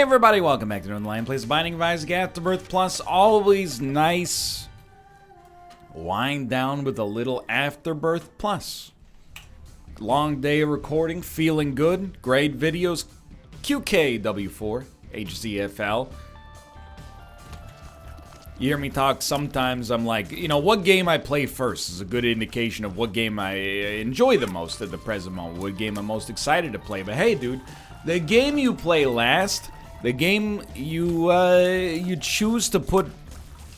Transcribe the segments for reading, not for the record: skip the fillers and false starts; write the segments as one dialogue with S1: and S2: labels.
S1: Hey everybody, welcome back to Northernlion. Plays Binding of Isaac Afterbirth Plus. Always nice. Wind down with a little Afterbirth Plus. Long day of recording, feeling good. Great videos. QKW4, HZFL. You hear me talk sometimes, I'm like, what game I play first is a good indication of what game I enjoy the most at the present moment, what game I'm most excited to play. But hey, dude, the game you play last, the game you choose to put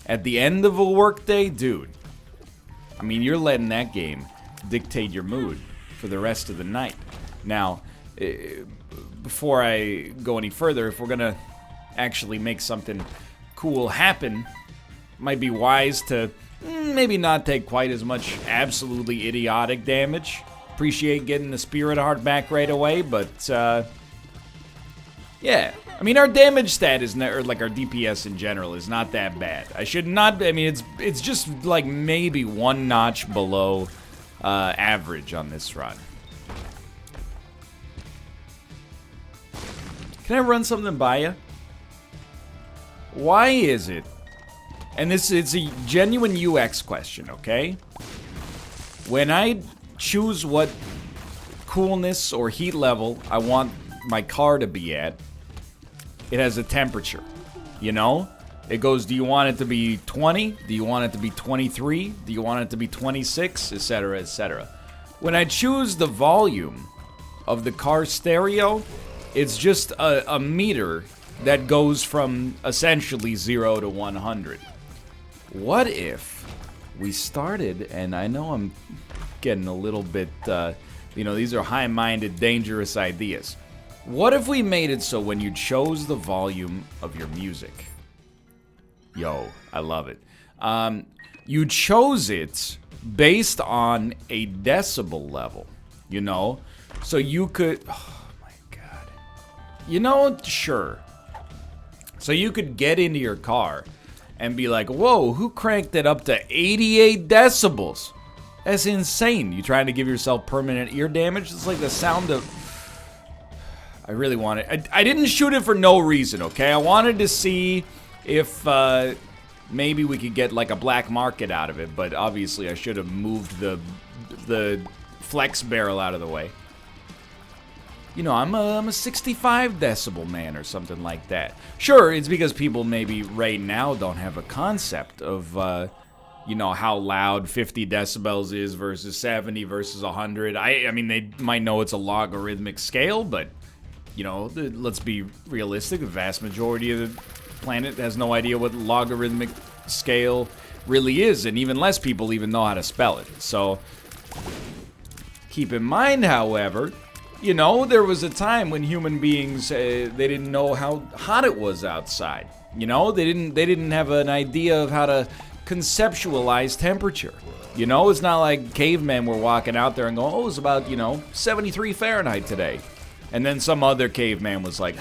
S1: at the end of a workday, dude, I mean, you're letting that game dictate your mood for the rest of the night. Now, before I go any further, if we're gonna actually make something cool happen, might be wise to maybe not take quite as much absolutely idiotic damage. Appreciate getting the Spirit Heart back right away, but yeah. I mean, our damage stat is, or like our DPS in general, is not that bad. It's just like maybe one notch below average on this run. Can I run something by you? Why is it, and it's a genuine UX question, okay? When I choose what coolness or heat level I want my car to be at, it has a temperature, It goes, do you want it to be 20? Do you want it to be 23? Do you want it to be 26? Etc., etc. When I choose the volume of the car stereo, it's just a meter that goes from essentially 0 to 100. What if we started, and I know I'm getting a little bit, these are high-minded, dangerous ideas. What if we made it so when you chose the volume of your music, yo, I love it, you chose it based on a decibel level, So you could, oh my god, sure. So you could get into your car and be like, whoa, who cranked it up to 88 decibels? That's insane. You trying to give yourself permanent ear damage? It's like the sound of... I really want it. I didn't shoot it for no reason, okay? I wanted to see if maybe we could get like a black market out of it, but obviously I should have moved the flex barrel out of the way. I'm a 65 decibel man or something like that. Sure, it's because people maybe right now don't have a concept of, how loud 50 decibels is versus 70 versus 100. I mean, they might know it's a logarithmic scale, but, let's be realistic. The vast majority of the planet has no idea what logarithmic scale really is, and even less people even know how to spell it. So, keep in mind, however... there was a time when human beings, they didn't know how hot it was outside. They didn't have an idea of how to conceptualize temperature. It's not like cavemen were walking out there and going, oh, it's about, 73 Fahrenheit today. And then some other caveman was like,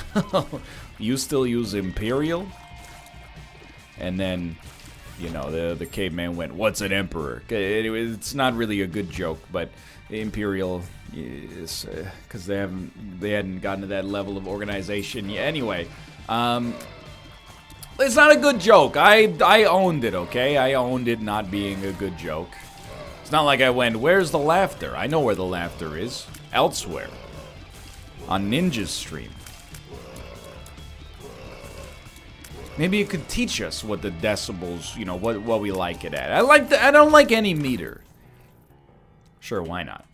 S1: you still use imperial? And then, the caveman went, what's an emperor? Anyway, it's not really a good joke, but imperial... Yes, because they hadn't gotten to that level of organization yet. Anyway, it's not a good joke. I owned it, okay? I owned it not being a good joke. It's not like I went, where's the laughter? I know where the laughter is. Elsewhere. On Ninja's stream. Maybe you could teach us what the decibels, what we like it at. I don't like any meter. Sure, why not?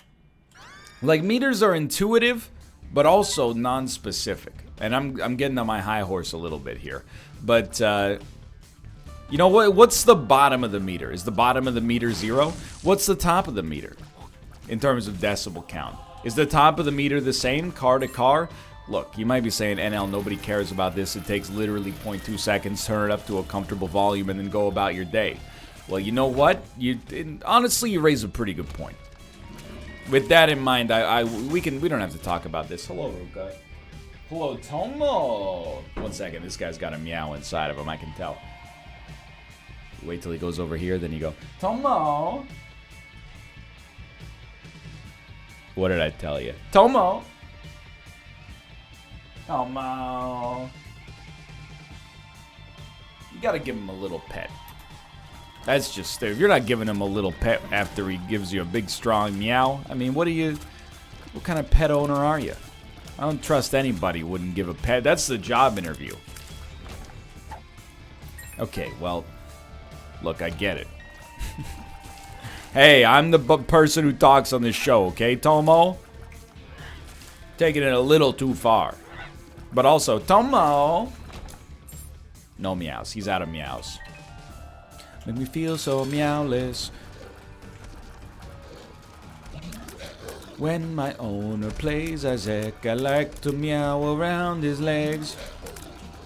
S1: Like, meters are intuitive, but also non-specific. And I'm getting on my high horse a little bit here. But, what's the bottom of the meter? Is the bottom of the meter 0? What's the top of the meter in terms of decibel count? Is the top of the meter the same, car to car? Look, you might be saying, NL, nobody cares about this. It takes literally 0.2 seconds, turn it up to a comfortable volume, and then go about your day. Well, you know what? Honestly, you raise a pretty good point. With that in mind, we don't have to talk about this. Hello, Ruka. Hello, Tomo. 1 second, this guy's got a meow inside of him, I can tell. Wait till he goes over here, then you go, Tomo. What did I tell you? Tomo. Tomo. You gotta give him a little pet. That's just, if you're not giving him a little pet after he gives you a big, strong meow, I mean, what kind of pet owner are you? I don't trust anybody who wouldn't give a pet. That's the job interview. Okay, well, look, I get it. Hey, I'm the person who talks on this show, okay, Tomo? Taking it a little too far. But also, Tomo! No meows. He's out of meows. Make me feel so meowless. When my owner plays Isaac, I like to meow around his legs.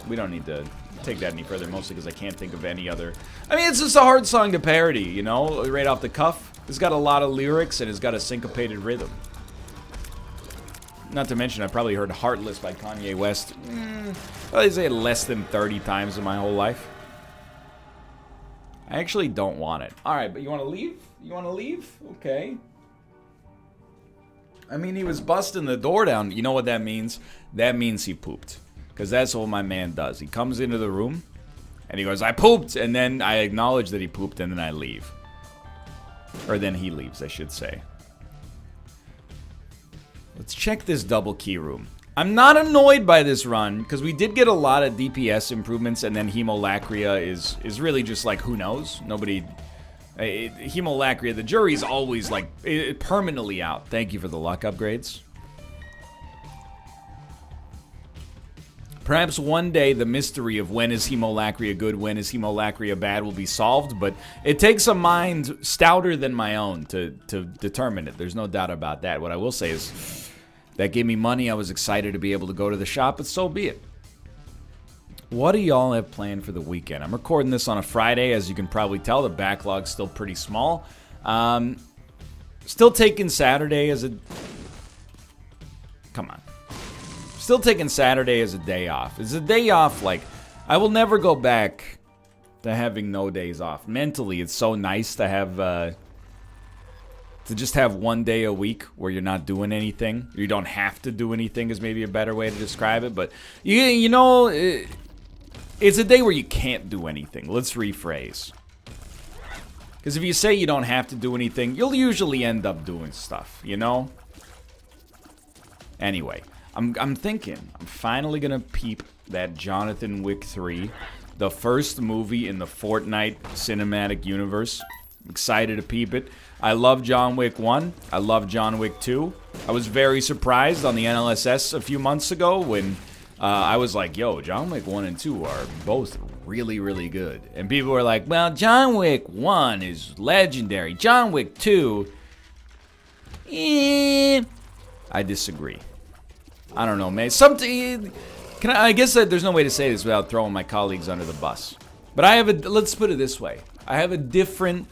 S1: We don't need to take that any further, mostly because I can't think of any other. I mean, it's just a hard song to parody, you know, right off the cuff. It's got a lot of lyrics and it's got a syncopated rhythm. Not to mention, I probably heard Heartless by Kanye West, I'd say less than 30 times in my whole life. I actually don't want it. Alright, but you want to leave? You want to leave? Okay. I mean, he was busting the door down. You know what that means? That means he pooped. Because that's what my man does. He comes into the room, and he goes, I pooped! And then I acknowledge that he pooped, and then I leave. Or then he leaves, I should say. Let's check this double key room. I'm not annoyed by this run, because we did get a lot of DPS improvements, and then Hemolacria is really just like, who knows? Nobody... Hemolacria, the jury's always like, permanently out. Thank you for the luck upgrades. Perhaps one day the mystery of when is Hemolacria good, when is Hemolacria bad will be solved, but it takes a mind stouter than my own to determine it. There's no doubt about that. What I will say is, that gave me money. I was excited to be able to go to the shop, but so be it. What do y'all have planned for the weekend? I'm recording this on a Friday. As you can probably tell, the backlog's still pretty small. Still taking Saturday as a... Come on. Still taking Saturday as a day off. It's a day off, like, I will never go back to having no days off. Mentally, it's so nice to have... to just have one day a week where you're not doing anything. You don't have to do anything is maybe a better way to describe it. But, you know, it's a day where you can't do anything. Let's rephrase. Because if you say you don't have to do anything, you'll usually end up doing stuff, you know? Anyway, I'm thinking, I'm finally going to peep that Jonathan Wick 3, the first movie in the Fortnite cinematic universe. I'm excited to peep it. I love John Wick 1. I love John Wick 2. I was very surprised on the NLSS a few months ago when I was like, yo, John Wick 1 and 2 are both really, really good. And people were like, well, John Wick 1 is legendary. John Wick 2, I disagree. I don't know, man. I guess that there's no way to say this without throwing my colleagues under the bus. But I have let's put it this way. I have a different...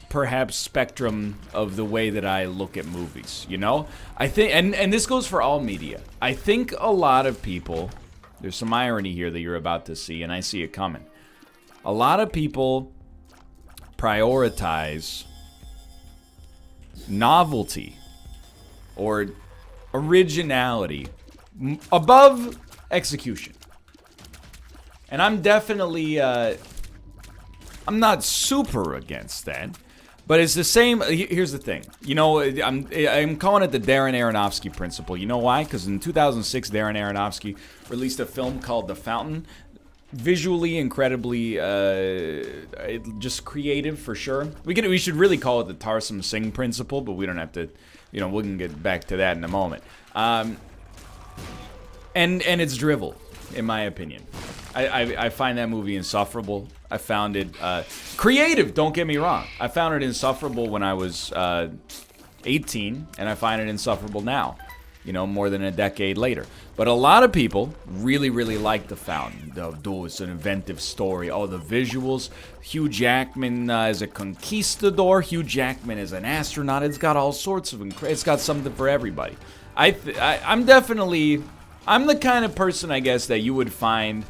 S1: perhaps spectrum of the way that I look at movies, you know? I think, and this goes for all media. I think a lot of people, there's some irony here that you're about to see, and I see it coming. A lot of people prioritize novelty or originality above execution. And I'm definitely... I'm not super against that, but it's the same. Here's the thing. You know, I'm calling it the Darren Aronofsky principle. You know why? Because in 2006, Darren Aronofsky released a film called The Fountain. Visually incredibly, just creative for sure. We should really call it the Tarsum Singh principle, but we don't have to. You know, we can get back to that in a moment. And it's drivel, in my opinion. I find that movie insufferable. I found it creative, don't get me wrong. I found it insufferable when I was 18, and I find it insufferable now, you know, more than a decade later. But a lot of people really, really like The Fountain. It's an inventive story. Oh, the visuals. Hugh Jackman is a conquistador. Hugh Jackman is an astronaut. It's got all sorts of... It's got something for everybody. I'm definitely... I'm the kind of person, I guess, that you would find...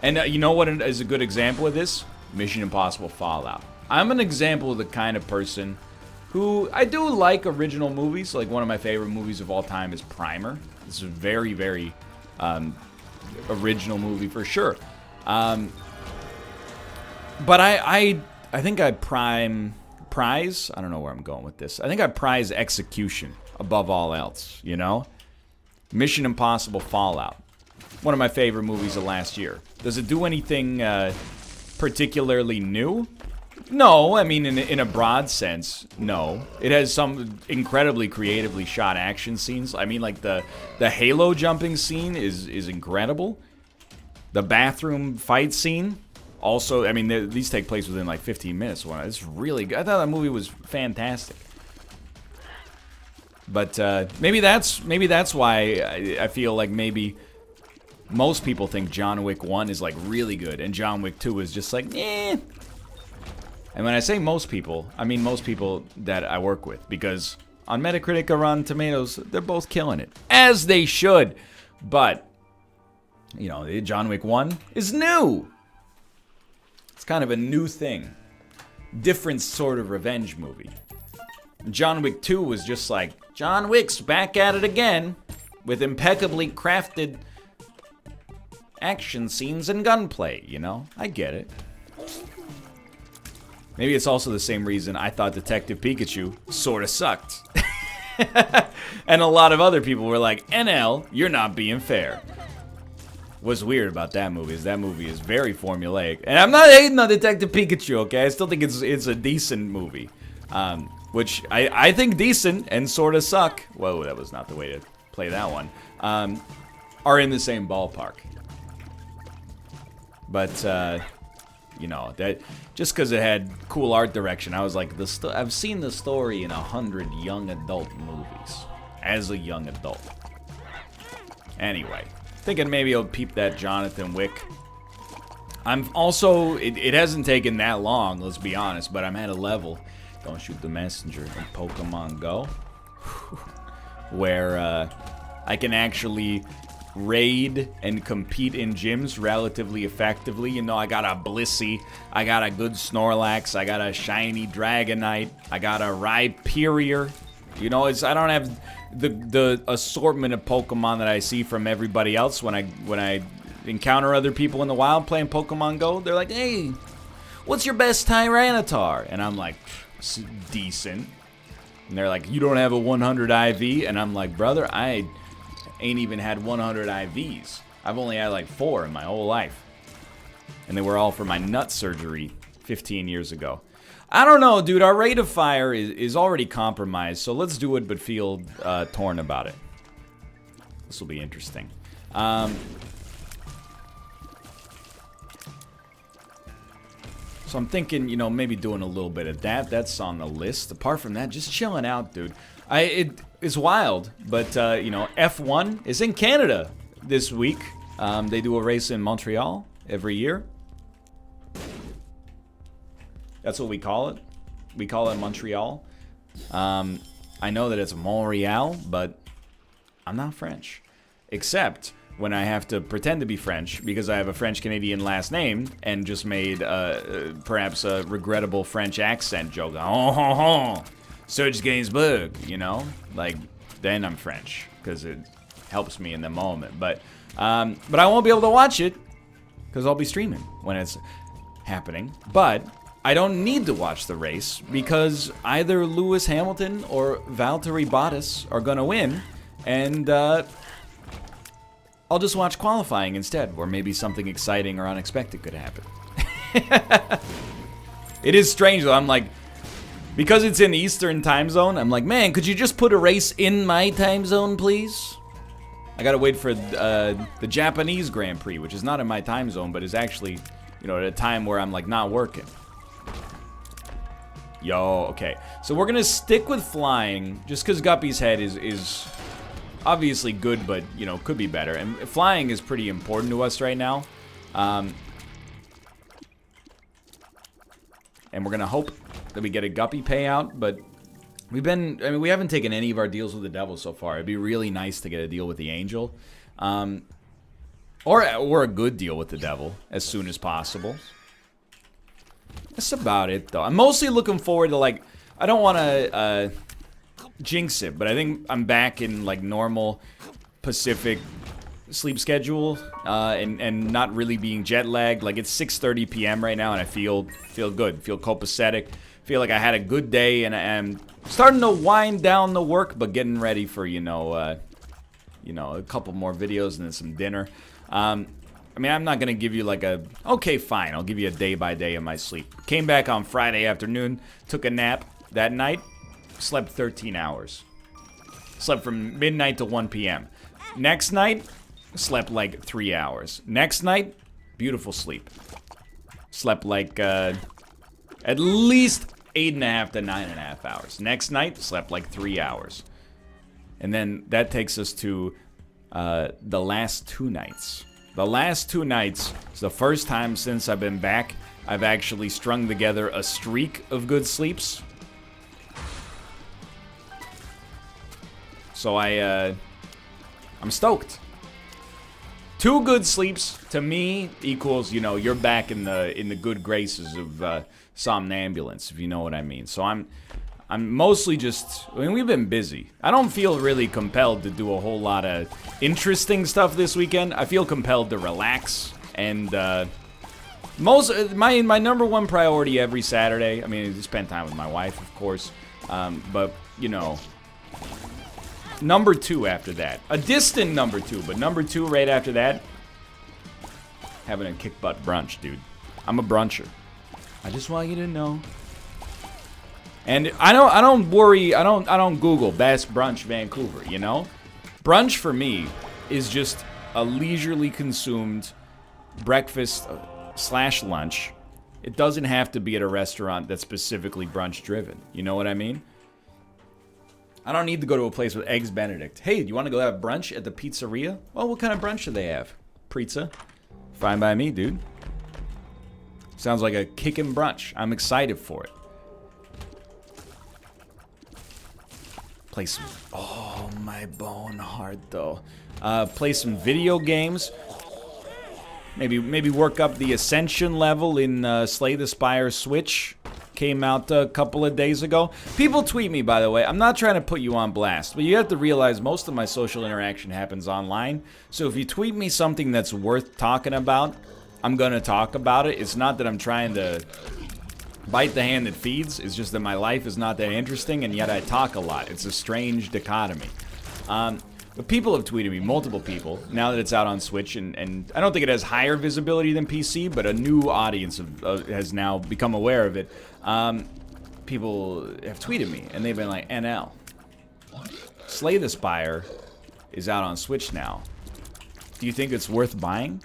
S1: And you know what is a good example of this? Mission Impossible Fallout. I'm an example of the kind of person who... I do like original movies. Like, one of my favorite movies of all time is Primer. It's a very, very original movie for sure. But I think I prize. I don't know where I'm going with this. I think I prize execution above all else. You know, Mission Impossible Fallout, one of my favorite movies of last year. Does it do anything particularly new? No, I mean, in a broad sense, no. It has some incredibly creatively shot action scenes. I mean, like, the Halo jumping scene is incredible. The bathroom fight scene, also, I mean, these take place within, like, 15 minutes. It's really good. I thought that movie was fantastic. But maybe that's why I feel like maybe most people think John Wick 1 is, like, really good, and John Wick 2 is just like, eh. And when I say most people, I mean most people that I work with. Because on Metacritic or Rotten Tomatoes, they're both killing it. As they should. But, you know, John Wick 1 is new. It's kind of a new thing. Different sort of revenge movie. John Wick 2 was just like, John Wick's back at it again. With impeccably crafted action scenes and gunplay, you know? I get it. Maybe it's also the same reason I thought Detective Pikachu sort of sucked. And a lot of other people were like, NL, you're not being fair. What's weird about that movie is very formulaic. And I'm not hating on Detective Pikachu, okay? I still think it's a decent movie. Which I think decent and sort of suck. Whoa, that was not the way to play that one. Are in the same ballpark. But, you know, that just because it had cool art direction, I was like, I've seen the story in 100 young adult movies as a young adult. Anyway, thinking maybe I'll peep that Jonathan Wick. I'm also, it hasn't taken that long, let's be honest, but I'm at a level, don't shoot the messenger, in Pokemon Go, where I can actually raid and compete in gyms relatively effectively. You know, I got a Blissey, I got a good Snorlax, I got a shiny Dragonite, I got a Rhyperior. You know, I don't have the assortment of Pokemon that I see from everybody else when I encounter other people in the wild playing Pokemon Go. They're like, hey, what's your best Tyranitar? And I'm like, decent. And they're like, you don't have a 100 IV? And I'm like, brother, I ain't even had 100 IVs. I've only had like 4 in my whole life. And they were all for my nut surgery 15 years ago. I don't know, dude. Our rate of fire is already compromised, so let's do it but feel torn about it. This will be interesting. So I'm thinking, you know, maybe doing a little bit of that. That's on the list. Apart from that, just chilling out, dude. It's wild, but, you know, F1 is in Canada this week. They do a race in Montreal every year. That's what we call it. We call it Montreal. I know that it's Montreal, but I'm not French. Except when I have to pretend to be French because I have a French-Canadian last name and just made perhaps a regrettable French accent joke. Oh, Serge Gainsbourg, you know? Like, then I'm French because it helps me in the moment. But I won't be able to watch it because I'll be streaming when it's happening. But I don't need to watch the race because either Lewis Hamilton or Valtteri Bottas are going to win, and I'll just watch qualifying instead, where maybe something exciting or unexpected could happen. It is strange, though. I'm like, because it's in Eastern time zone, I'm like, man, could you just put a race in my time zone, please? I gotta wait for the Japanese Grand Prix, which is not in my time zone, but is actually, you know, at a time where I'm, like, not working. Yo, okay. So we're gonna stick with flying, just because Guppy's head is obviously good, but, you know, could be better. And flying is pretty important to us right now. And we're gonna hope that we get a Guppy payout, but we haven't taken any of our deals with the devil so far. It'd be really nice to get a deal with the angel. Or a good deal with the devil as soon as possible. That's about it, though. I'm mostly looking forward to, like, I don't want to jinx it, but I think I'm back in, like, normal Pacific sleep schedule and not really being jet lagged. Like, it's 6:30 p.m. right now, and I feel good, feel copacetic, feel like I had a good day, and I'm starting to wind down the work, but getting ready for a couple more videos and then some dinner. I mean, I'm not gonna give you like okay, fine, I'll give you a day by day of my sleep. Came back on Friday afternoon, took a nap that night, slept 13 hours. Slept from midnight to 1 p.m. Next night, slept like 3 hours. Next night, beautiful sleep. Slept like at least 8.5 to 9.5 hours. Next night, slept like 3 hours. And then that takes us to the last 2 nights. The last 2 nights is the first time since I've been back I've actually strung together a streak of good sleeps. So I'm stoked. 2 good sleeps to me equals, you're back in the good graces of somnambulance, if you know what I mean. So I'm mostly just, we've been busy. I don't feel really compelled to do a whole lot of interesting stuff this weekend. I feel compelled to relax and my number one priority every Saturday, I mean, spend time with my wife, of course, but number 2 after that, a distant number 2, but number 2 right after that, having a kick butt brunch, dude. I'm a bruncher. I just want you to know. And I don't worry, I don't Google best brunch Vancouver, Brunch for me is just a leisurely consumed breakfast / lunch. It doesn't have to be at a restaurant that's specifically brunch driven. You know what I mean? I don't need to go to a place with Eggs Benedict. Hey, do you want to go have brunch at the pizzeria? Well, what kind of brunch do they have? Pizza? Fine by me, dude. Sounds like a kickin' brunch. I'm excited for it. Play some... Oh, my bone heart, though. Play some video games. Maybe work up the Ascension level in Slay the Spire Switch. Came out a couple of days ago. People tweet me, by the way. I'm not trying to put you on blast, but you have to realize most of my social interaction happens online. So if you tweet me something that's worth talking about, I'm going to talk about it. It's not that I'm trying to bite the hand that feeds. It's just that my life is not that interesting, and yet I talk a lot. It's a strange dichotomy. But people have tweeted me, multiple people, now that it's out on Switch, and I don't think it has higher visibility than PC, but a new audience has now become aware of it. People have tweeted me, and they've been like, NL, Slay the Spire is out on Switch now. Do you think it's worth buying?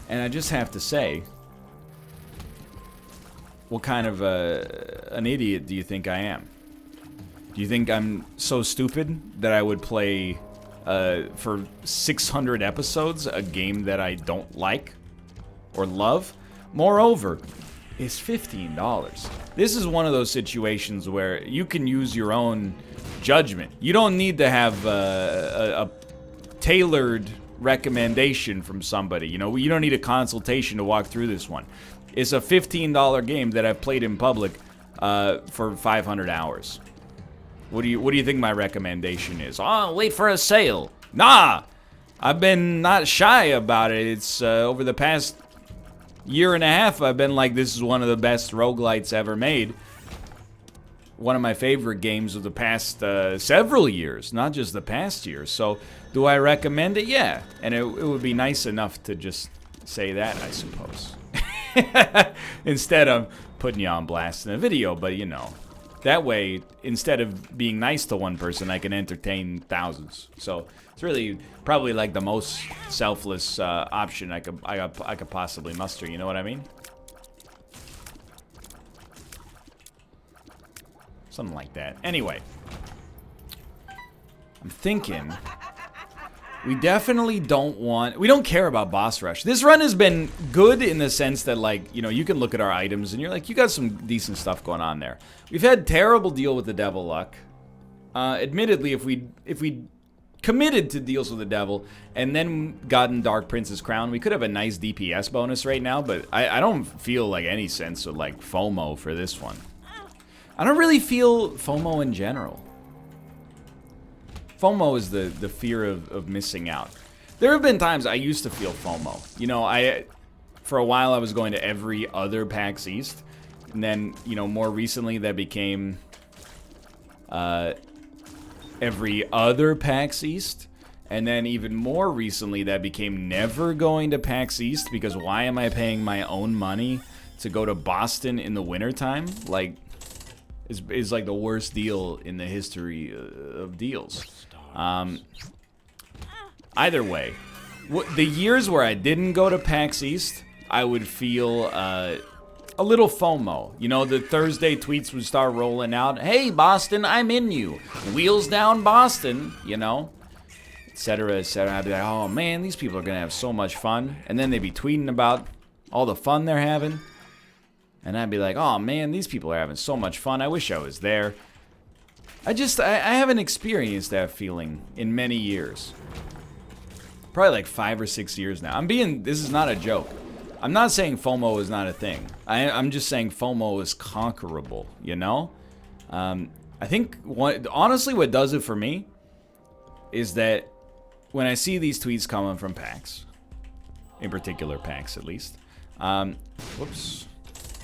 S1: And I just have to say, what kind of an idiot do you think I am? Do you think I'm so stupid that I would play for 600 episodes a game that I don't like or love? Moreover, it's $15. This is one of those situations where you can use your own judgment. You don't need to have a tailored recommendation from somebody. You don't need a consultation to walk through this one. It's a $15 game that I've played in public for 500 hours. What do you think my recommendation is? Oh, wait for a sale. Nah, I've been not shy about it. It's over the past year and a half, I've been like, this is one of the best roguelites ever made. One of my favorite games of the past several years, not just the past year. So, do I recommend it? Yeah, and it would be nice enough to just say that, I suppose. Instead of putting you on blast in a video, but that way, instead of being nice to one person, I can entertain thousands. So it's really probably like the most selfless option I could possibly muster. You know what I mean? Something like that. Anyway, I'm thinking we definitely we don't care about boss rush. This run has been good in the sense that, like, you can look at our items and you're like, you got some decent stuff going on there. We've had terrible deal with the devil luck. Admittedly, if we committed to deals with the devil and then gotten Dark Prince's crown, we could have a nice DPS bonus right now, but I don't feel like any sense of like FOMO for this one. I don't really feel FOMO in general. FOMO is the fear of missing out. There have been times I used to feel FOMO. You know, for a while I was going to every other PAX East. And then, you know, more recently that became every other PAX East. And then even more recently that became never going to PAX East, because why am I paying my own money to go to Boston in the wintertime? Like, is like the worst deal in the history of deals. Either way, the years where I didn't go to PAX East, I would feel a little FOMO. You know, the Thursday tweets would start rolling out. Hey, Boston, I'm in you. Wheels down Boston, you know, etc., etc. I'd be like, oh, man, these people are going to have so much fun. And then they'd be tweeting about all the fun they're having. And I'd be like, oh, man, these people are having so much fun. I wish I was there. I haven't experienced that feeling in many years. Probably like 5 or 6 years now. This is not a joke. I'm not saying FOMO is not a thing. I'm just saying FOMO is conquerable, you know? I think, honestly, what does it for me is that when I see these tweets coming from PAX, in particular PAX at least, whoops,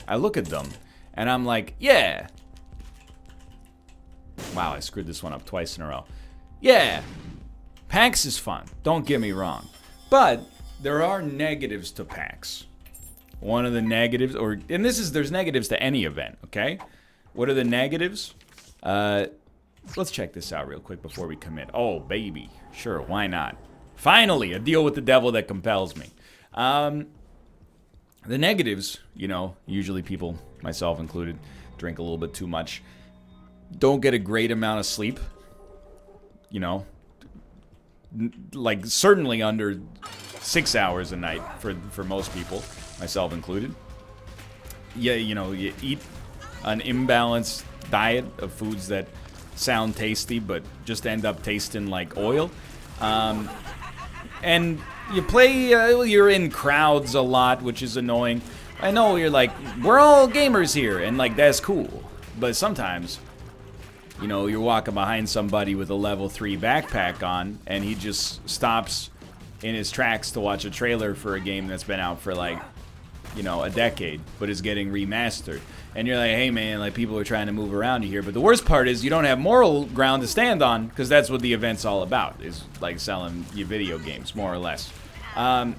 S1: I look at them and I'm like, yeah. Wow, I screwed this one up twice in a row. Yeah, PAX is fun, don't get me wrong. But there are negatives to PAX. One of the negatives, there's negatives to any event, okay? What are the negatives? Let's check this out real quick before we commit. Oh, baby. Sure, why not? Finally, a deal with the devil that compels me. The negatives, you know, usually people, myself included, drink a little bit too much. Don't get a great amount of sleep. You know, like certainly under 6 hours a night for most people, myself included. Yeah, you know, you eat an imbalanced diet of foods that sound tasty but just end up tasting like oil. And you play, you're in crowds a lot, which is annoying. I know you're like, we're all gamers here, and like that's cool. But sometimes, you know, you're walking behind somebody with a level 3 backpack on, and he just stops in his tracks to watch a trailer for a game that's been out for like, you know, a decade, but is getting remastered. And you're like, hey man, like people are trying to move around you here. But the worst part is you don't have moral ground to stand on, because that's what the event's all about, is like selling you video games, more or less. And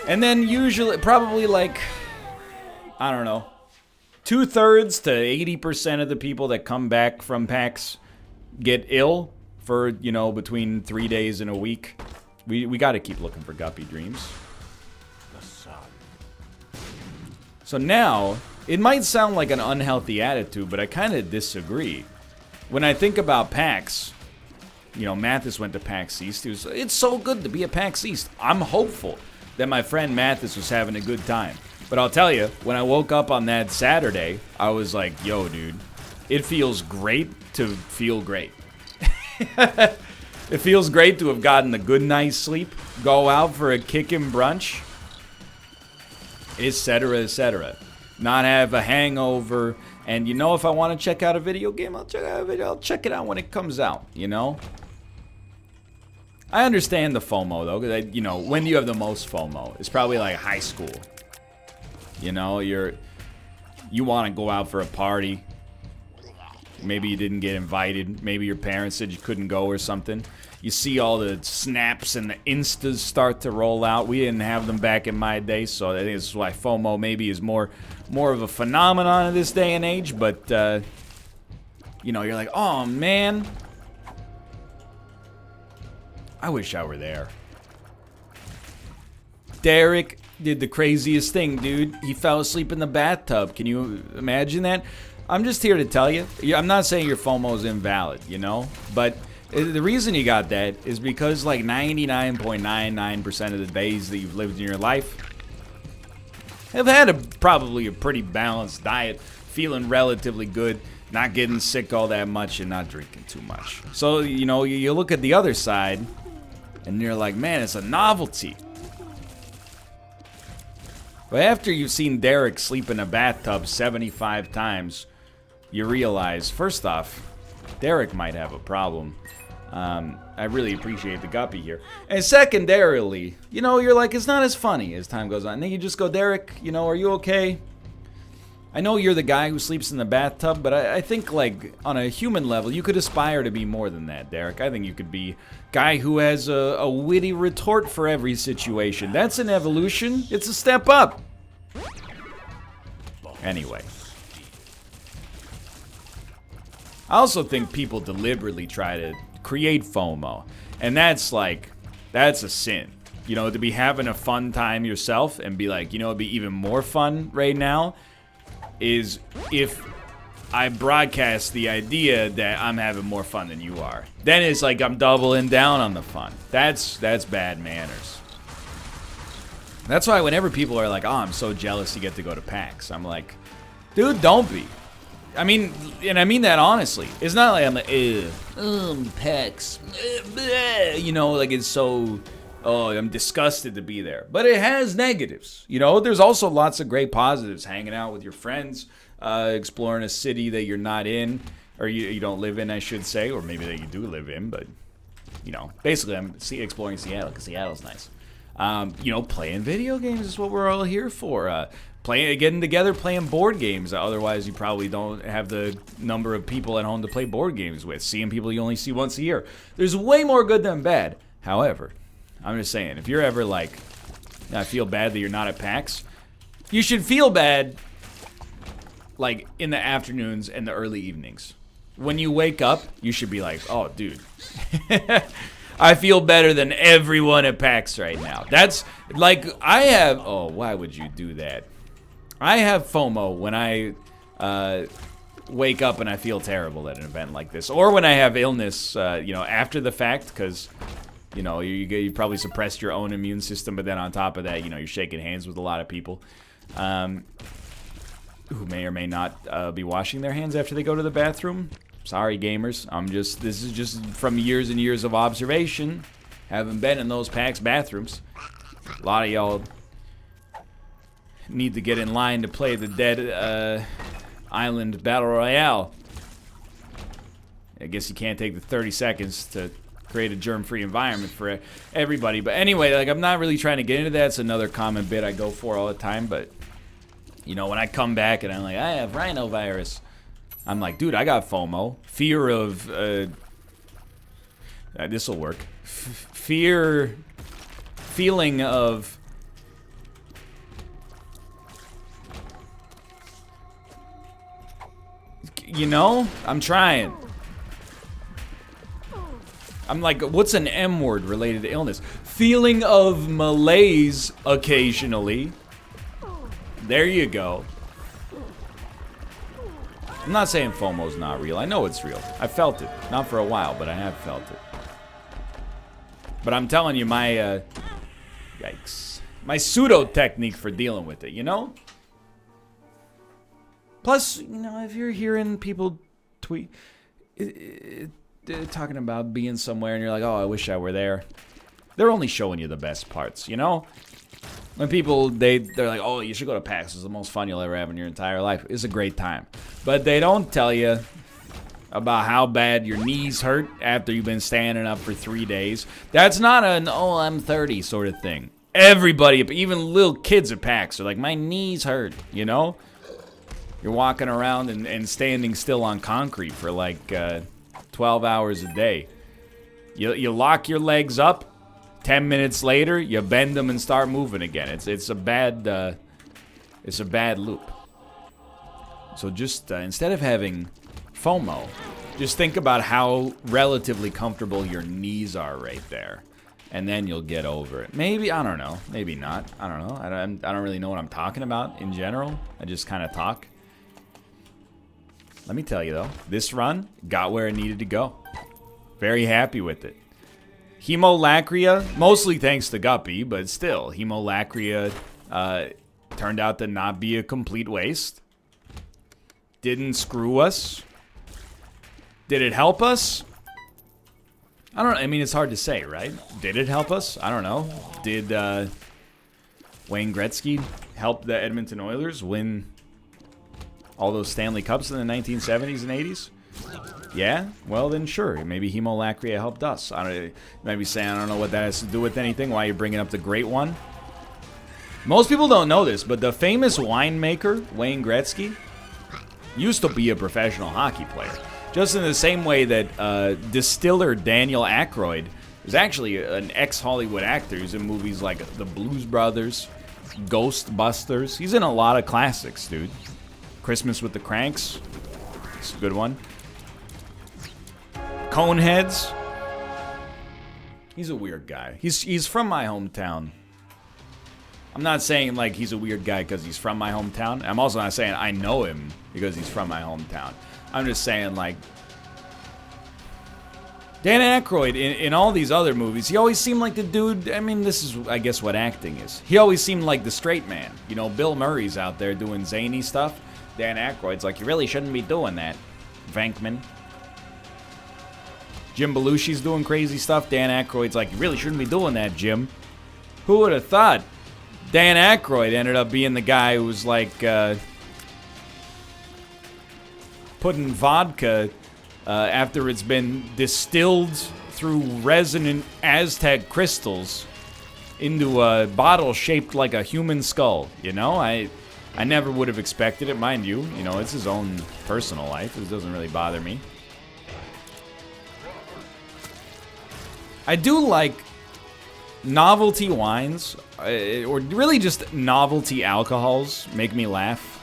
S1: then usually, probably like, I don't know, 2/3 to 80% of the people that come back from PAX get ill for, you know, between 3 days and a week. We got to keep looking for guppy dreams. So now, it might sound like an unhealthy attitude, but I kind of disagree. When I think about PAX, you know, Mathis went to PAX East. It's so good to be at PAX East. I'm hopeful that my friend Mathis was having a good time. But I'll tell you, when I woke up on that Saturday, I was like, yo, dude, it feels great to feel great. It feels great to have gotten a good night's sleep, go out for a kickin' brunch, etc., etc. Not have a hangover, and you know, if I want to check out a video game, I'll check it out when it comes out, you know? I understand the FOMO, though, because, you know, when you have the most FOMO, it's probably like high school. You know, you want to go out for a party. Maybe you didn't get invited. Maybe your parents said you couldn't go or something. You see all the snaps and the instas start to roll out. We didn't have them back in my day, so I think this is why FOMO maybe is more of a phenomenon in this day and age. But, you know, you're like, oh, man, I wish I were there. Derek did the craziest thing, dude. He fell asleep in the bathtub. Can you imagine that? I'm just here to tell you. I'm not saying your FOMO is invalid, you know? But the reason you got that is because like 99.99% of the days that you've lived in your life have had probably a pretty balanced diet, feeling relatively good, not getting sick all that much, and not drinking too much. So, you know, you look at the other side, and you're like, man, it's a novelty. But after you've seen Derek sleep in a bathtub 75 times, you realize, first off, Derek might have a problem. I really appreciate the guppy here. And secondarily, you know, you're like, it's not as funny as time goes on. And then you just go, Derek, you know, are you okay? I know you're the guy who sleeps in the bathtub, but I think, like, on a human level, you could aspire to be more than that, Derek. I think you could be a guy who has a witty retort for every situation. That's an evolution. It's a step up. Anyway. I also think people deliberately try to create FOMO. And that's, like, that's a sin. You know, to be having a fun time yourself and be like, you know, it'd be even more fun right now is if I broadcast the idea that I'm having more fun than you are. Then it's like I'm doubling down on the fun. That's bad manners. That's why whenever people are like, oh, I'm so jealous you get to go to PAX, I'm like, dude, don't be. I mean, and I mean that honestly. It's not like I'm like, PAX. You know, like it's so... Oh, I'm disgusted to be there. But it has negatives. You know, there's also lots of great positives. Hanging out with your friends, exploring a city that you're not in, or you don't live in, I should say, or maybe that you do live in, but, you know, basically I'm exploring Seattle because Seattle's nice. You know, playing video games is what we're all here for. Getting together, playing board games. Otherwise, you probably don't have the number of people at home to play board games with. Seeing people you only see once a year. There's way more good than bad. However... I'm just saying, if you're ever like, I feel bad that you're not at PAX, you should feel bad, like, in the afternoons and the early evenings. When you wake up, you should be like, oh, dude, I feel better than everyone at PAX right now. That's, like, I have, oh, why would you do that? I have FOMO when I wake up and I feel terrible at an event like this. Or when I have illness, you know, after the fact, because... You know, you probably suppressed your own immune system, but then on top of that, you know, you're shaking hands with a lot of people who may or may not be washing their hands after they go to the bathroom. Sorry, gamers. This is just from years and years of observation. Haven't been in those PAX bathrooms. A lot of y'all need to get in line to play the Dead Island Battle Royale. I guess you can't take the 30 seconds to... create a germ-free environment for everybody. But anyway, like, I'm not really trying to get into that. It's another common bit I go for all the time. But, you know, when I come back and I'm like, I have rhinovirus, I'm like, dude, I got FOMO. Fear of, this'll work. Feeling of, you know, I'm trying. I'm like, what's an M word related to illness? Feeling of malaise occasionally. There you go. I'm not saying FOMO's not real. I know it's real. I felt it. Not for a while, but I have felt it. But I'm telling you, my, yikes. My pseudo technique for dealing with it, you know? Plus, you know, if you're hearing people tweet... talking about being somewhere and you're like, oh, I wish I were there. They're only showing you the best parts, you know? When people, they're like, oh, you should go to PAX. It's the most fun you'll ever have in your entire life. It's a great time. But they don't tell you about how bad your knees hurt after you've been standing up for 3 days. That's not an, oh, I'm 30 sort of thing. Everybody, even little kids at PAX are like, my knees hurt, you know? You're walking around and standing still on concrete for like... 12 hours a day. You lock your legs up. 10 minutes later, you bend them and start moving again. It's a bad loop. So just instead of having FOMO, just think about how relatively comfortable your knees are right there, and then you'll get over it. Maybe, I don't know. Maybe not. I don't know. I don't really know what I'm talking about in general. I just kind of talk. Let me tell you, though, this run got where it needed to go. Very happy with it. Hemolacria, mostly thanks to Guppy, but still, Hemolacria turned out to not be a complete waste. Didn't screw us. Did it help us? I don't know. I mean, it's hard to say, right? Did it help us? I don't know. Did Wayne Gretzky help the Edmonton Oilers win all those Stanley Cups in the 1970s and 80s? Yeah? Well, then sure. Maybe hemolacria helped us. I don't. You might be saying, I don't know what that has to do with anything. Why are you bringing up the great one? Most people don't know this, but the famous winemaker, Wayne Gretzky, used to be a professional hockey player. Just in the same way that distiller Daniel Aykroyd is actually an ex-Hollywood actor. He's in movies like The Blues Brothers, Ghostbusters. He's in a lot of classics, dude. Christmas with the Cranks. It's a good one. Coneheads. He's a weird guy. He's from my hometown. I'm not saying like he's a weird guy because he's from my hometown. I'm also not saying I know him because he's from my hometown. I'm just saying like Dan Aykroyd in all these other movies, he always seemed like the dude. I mean, this is, I guess, what acting is. He always seemed like the straight man. You know, Bill Murray's out there doing zany stuff. Dan Aykroyd's like, you really shouldn't be doing that, Venkman. Jim Belushi's doing crazy stuff. Dan Aykroyd's like, you really shouldn't be doing that, Jim. Who would have thought Dan Aykroyd ended up being the guy who was like putting vodka after it's been distilled through resonant Aztec crystals into a bottle shaped like a human skull. You know, I never would have expected it, mind you. You know, it's his own personal life. It doesn't really bother me. I do like novelty wines, or really just novelty alcohols make me laugh.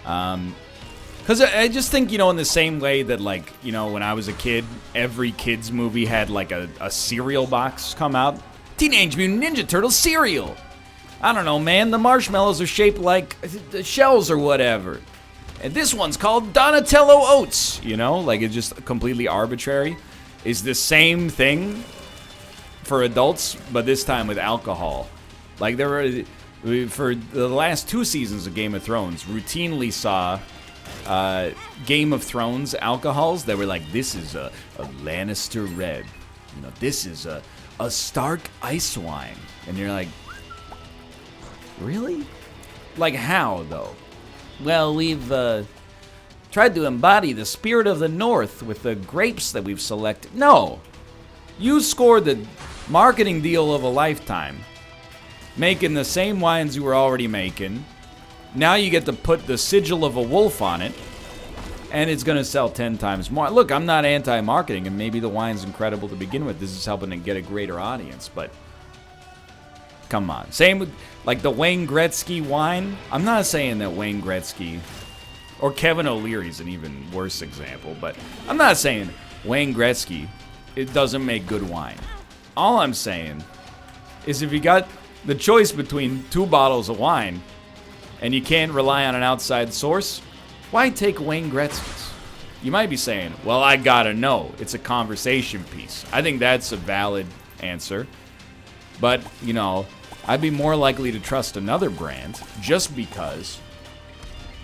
S1: Because I just think, you know, in the same way that, like, you know, when I was a kid, every kid's movie had, like, a cereal box come out. Teenage Mutant Ninja Turtles cereal. I don't know, man. The marshmallows are shaped like shells or whatever. And this one's called Donatello Oats. You know, like, it's just completely arbitrary. It's the same thing for adults, but this time with alcohol. Like, there were, for the last 2 seasons of Game of Thrones, routinely saw Game of Thrones alcohols that were like, this is a Lannister red, you know, this is a Stark ice wine, and you're like, really? Like, how though? Well, we've tried to embody the spirit of the North with the grapes that we've selected. No, you scored the marketing deal of a lifetime, making the same wines you were already making. Now you get to put the sigil of a wolf on it, and it's going to sell 10 times more. Look, I'm not anti-marketing, and maybe the wine's incredible to begin with. This is helping to get a greater audience, but come on. Same with, like, the Wayne Gretzky wine. I'm not saying that Wayne Gretzky, or Kevin O'Leary's an even worse example, but I'm not saying Wayne Gretzky, it doesn't make good wine. All I'm saying is if you got the choice between 2 bottles of wine, and you can't rely on an outside source, why take Wayne Gretzky's? You might be saying, well, I gotta know. It's a conversation piece. I think that's a valid answer. But, you know, I'd be more likely to trust another brand just because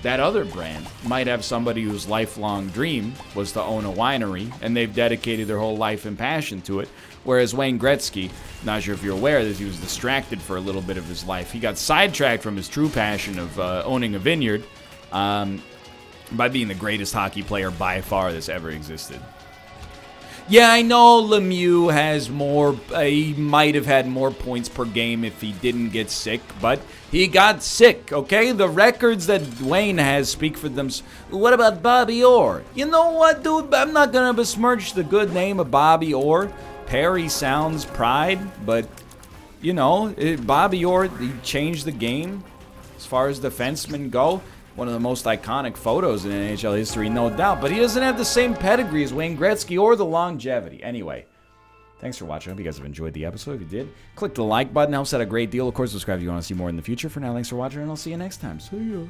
S1: that other brand might have somebody whose lifelong dream was to own a winery, and they've dedicated their whole life and passion to it. Whereas Wayne Gretzky, not sure if you're aware that he was distracted for a little bit of his life. He got sidetracked from his true passion of owning a vineyard by being the greatest hockey player by far that's ever existed. Yeah, I know Lemieux has more, he might have had more points per game if he didn't get sick, but he got sick, okay? The records that Wayne has speak for themselves. What about Bobby Orr? You know what, dude? I'm not going to besmirch the good name of Bobby Orr. Perry sounds pride, but, you know, Bobby Orr, he changed the game as far as defensemen go. One of the most iconic photos in NHL history, no doubt. But he doesn't have the same pedigree as Wayne Gretzky or the longevity. Anyway, thanks for watching. I hope you guys have enjoyed the episode. If you did, click the like button. Helps out a great deal. Of course, subscribe if you want to see more in the future. For now, thanks for watching, and I'll see you next time. See ya.